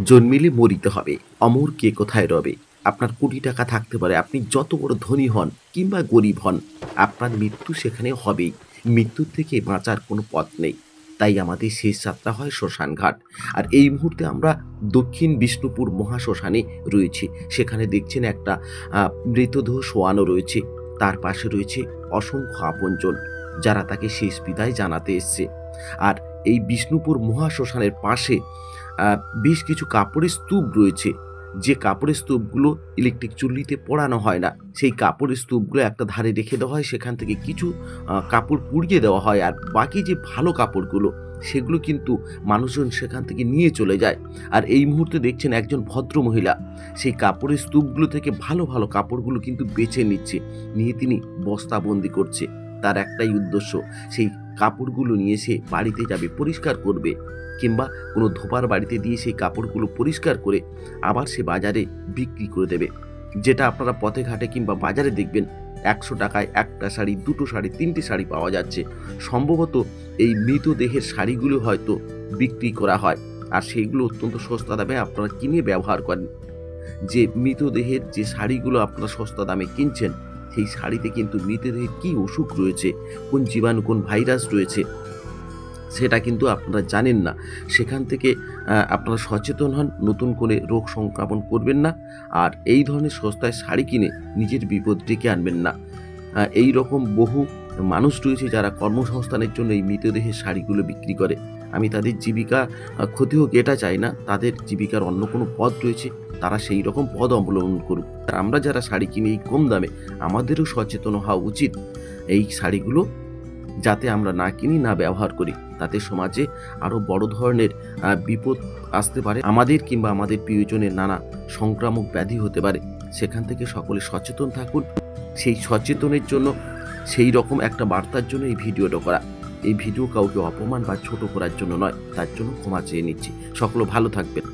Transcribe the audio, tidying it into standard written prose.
জন্মিলে মরিতে হবে, অমর কে কোথায় রবে। আপনার কোটি টাকা থাকতে পারে, আপনি যত বড় ধনী হন কিংবা গরিব হন, আপনার মৃত্যু সেখানে হবেই। মৃত্যুর থেকে বাঁচার কোনো পথ নেই। তাই আমাদের শেষ যাত্রা হয় শ্মশানঘাট। আর এই মুহূর্তে আমরা দক্ষিণ বিষ্ণুপুর মহাশ্মশানে রয়েছি। সেখানে দেখছেন একটা মৃতদেহ শোয়ানো রয়েছে। তার পাশে রয়েছে অসংখ্য আপনজন, যারা তাকে শেষ বিদায় জানাতে এসছে। আর এই বিষ্ণুপুর মহাশ্মশানের পাশে বেশ কিছু কাপড়ের স্তূপ রয়েছে। যে কাপড়ের স্তূপগুলো ইলেকট্রিক চুল্লিতে পোড়ানো হয় না, সেই কাপড়ের স্তূপগুলো একটা ধারে রেখে দেওয়া হয়। সেখান থেকে কিছু কাপড় পুড়িয়ে দেওয়া হয়, আর বাকি যে ভালো কাপড়গুলো সেগুলো কিন্তু মানুষজন সেখান থেকে নিয়ে চলে যায়। আর এই মুহূর্তে দেখছেন একজন ভদ্র মহিলা সেই কাপড়ের স্তূপগুলো থেকে ভালো ভালো কাপড়গুলো কিন্তু বেছে নিচ্ছে, নিয়ে তিনি বস্তাবন্দি করছে। তার একটাই উদ্দেশ্য, সেই কাপড়গুলো নিয়ে সে বাড়িতে যাবে, পরিষ্কার করবে, কিংবা কোনো ধোপার বাড়িতে দিয়ে সেই কাপড়গুলো পরিষ্কার করে আবার সে বাজারে বিক্রি করে দেবে। যেটা আপনারা পথে ঘাটে কিংবা বাজারে দেখবেন ১০০ টাকায় একটা শাড়ি, দুটো শাড়ি, তিনটে শাড়ি পাওয়া যাচ্ছে। সম্ভবত এই মৃতদেহের শাড়িগুলো হয়তো বিক্রি করা হয়, আর সেইগুলো অত্যন্ত সস্তা দামে আপনারা কিনে ব্যবহার করেন। যে মৃতদেহের যে শাড়িগুলো আপনারা সস্তা দামে কিনছেন, সেই শাড়িতে কিন্তু মৃতদেহের কী অসুখ রয়েছে, কোন জীবাণু, কোন ভাইরাস রয়েছে, সেটা কিন্তু আপনারা জানেন না। সেখান থেকে আপনারা সচেতন হন, নতুন করে রোগ সংক্রমণ করবেন না। আর এই ধরনের সস্তায় শাড়ি কিনে নিজের বিপদ ডেকে আনবেন না। এই রকম বহু মানুষ রয়েছে যারা কর্মসংস্থানের জন্য এই মৃতদেহের শাড়িগুলো বিক্রি করে। আমি তাদের জীবিকা ক্ষতি হোক এটা চাই না। তাদের জীবিকার অন্য কোনো পথ রয়েছে, তারা সেই রকম পথ অবলম্বন করুক। আর আমরা যারা শাড়ি কিনি এই কম দামে, আমাদেরও সচেতন হওয়া উচিত এই শাড়িগুলো যাতে আমরা না কিনি, না ব্যবহার করি। তাতে সমাজে আরও বড় ধরনের বিপদ আসতে পারে, আমাদের কিংবা আমাদের প্রিয়জনের নানা সংক্রামক ব্যাধি হতে পারে। সেখান থেকে সকলে সচেতন থাকুন। সেই সচেতনের জন্য, সেই রকম একটা বার্তার জন্য এই ভিডিওটা করা। এই ভিডিও কাউকে অপমান বা ছোট করার জন্য নয়, তার জন্য ক্ষমা চেয়ে নিচ্ছি। সকলে ভালো থাকবেন।